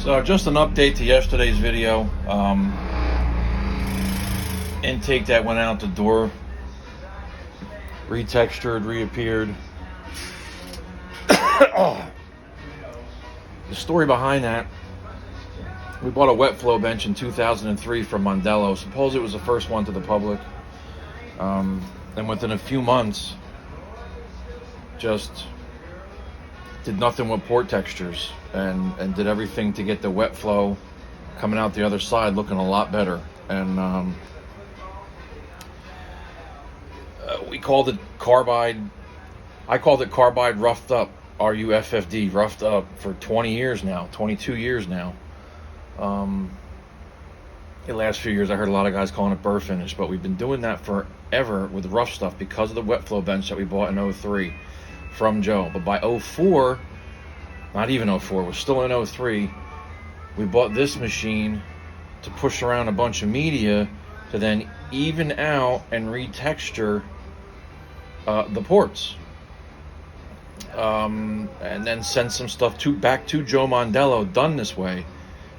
So just an update to yesterday's video. Intake that went out the door, retextured, reappeared. The story behind that, we bought a wetflow bench in 2003 from Mondello. Suppose it was the first one to the public. And within a few months, just did nothing with port textures and did everything to get the wet flow coming out the other side looking a lot better. And we called it carbide. I called it carbide ruffd up, ruffd, roughed up, for 20 years now, 22 years now. The last few years I heard a lot of guys calling it burr finish, but we've been doing that forever with rough stuff because of the wet flow bench that we bought in 03 from Joe. But by 04, not even 04, we're still in 03, we bought this machine to push around a bunch of media to then even out and retexture the ports. And then send some stuff back to Joe Mondello done this way.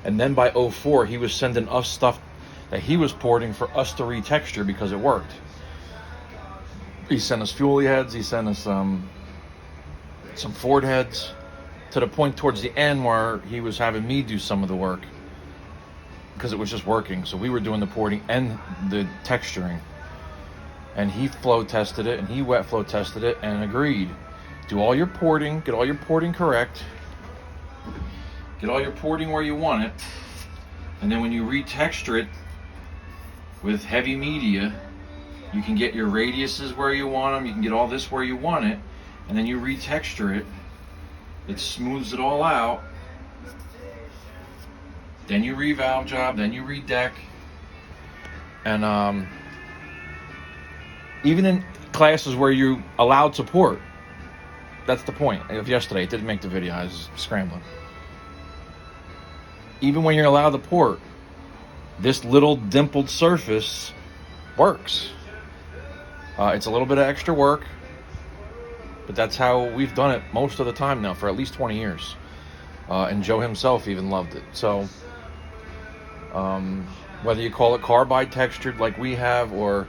And then by 04, he was sending us stuff that he was porting for us to retexture because it worked. He sent us fuel heads, he sent us some Ford heads, to the point towards the end where he was having me do some of the work because it was just working. So we were doing the porting and the texturing. And he flow tested it and he wet flow tested it and agreed. Do all your porting, get all your porting correct. Get all your porting where you want it, and then when you retexture it with heavy media, you can get your radiuses where you want them, you can get all this where you want it, and then you retexture it. It smooths it all out. Then you revalve job, then you redeck. And even in classes where you're allowed to port, that's the point of yesterday. It didn't make the video, I was scrambling. Even when you're allowed to port, this little dimpled surface works. It's a little bit of extra work, but that's how we've done it most of the time now for at least 20 years. And Joe himself even loved it. So whether you call it carbide textured like we have, or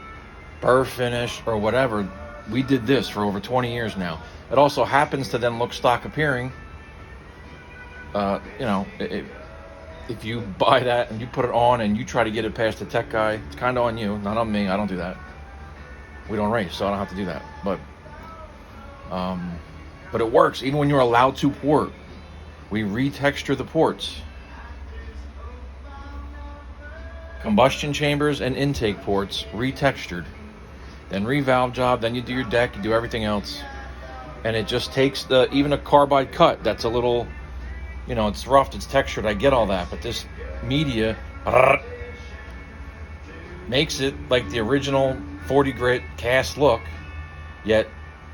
burr finish, or whatever, we did this for over 20 years now. It also happens to then look stock appearing. If you buy that and you put it on and you try to get it past the tech guy, it's kind of on you, not on me. I don't do that. We don't race, so I don't have to do that. But it works even when you're allowed to port. We retexture the ports. Combustion chambers and intake ports retextured. Then revalve job, then you do your deck, you do everything else. And it just takes even a carbide cut that's a little, it's rough, it's textured, I get all that, but this media makes it like the original 40 grit cast look, yet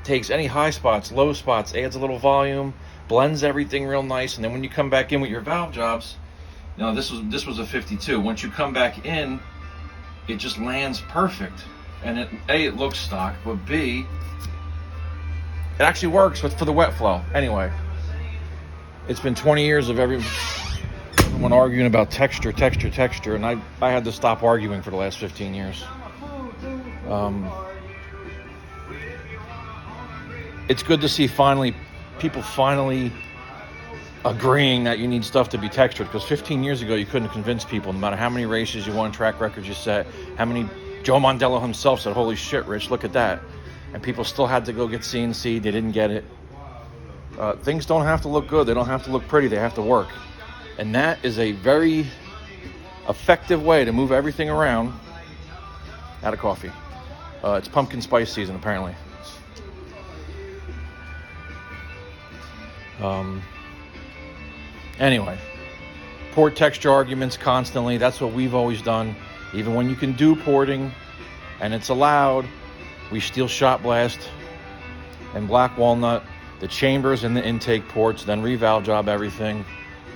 takes any high spots, low spots, adds a little volume, blends everything real nice, and then when you come back in with your valve jobs, this was a 52. Once you come back in, it just lands perfect. And it looks stock, but B, it actually works for the wet flow. Anyway, it's been 20 years of everyone arguing about texture, and I had to stop arguing for the last 15 years. It's good to see people finally agreeing that you need stuff to be textured, because 15 years ago you couldn't convince people, no matter how many races you won, track records you set, how many Joe Mondello himself said, holy shit, Rich, look at that. And people still had to go get CNC. They didn't get it. Things don't have to look good. They don't have to look pretty. They have to work. And that is a very effective way to move everything around. Out of coffee. It's pumpkin spice season, apparently. Anyway, port texture arguments constantly. That's what we've always done. Even when you can do porting and it's allowed, we steel shot blast and black walnut the chambers and the intake ports, then revalve job everything.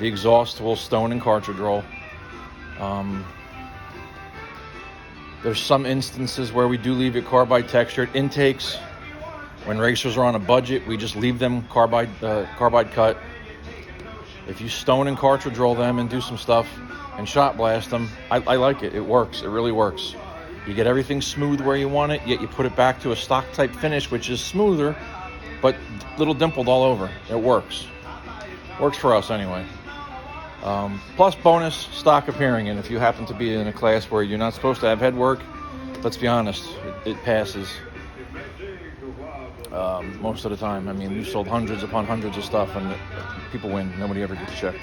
The exhaust will stone and cartridge roll. There's some instances where we do leave it carbide textured. Intakes, when racers are on a budget, we just leave them carbide cut. If you stone and cartridge roll them and do some stuff and shot blast them, I like it. It works. It really works. You get everything smooth where you want it, yet you put it back to a stock type finish, which is smoother, but little dimpled all over. It works. Works for us anyway. Plus bonus, stock appearing. And if you happen to be in a class where you're not supposed to have head work, let's be honest, it passes most of the time. I mean, we've sold hundreds upon hundreds of stuff, and people win. Nobody ever gets checked.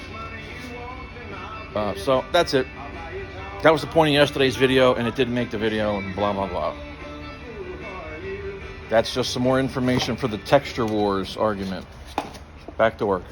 So that's it. That was the point of yesterday's video, and it didn't make the video, and blah, blah, blah. That's just some more information for the texture wars argument. Back to work.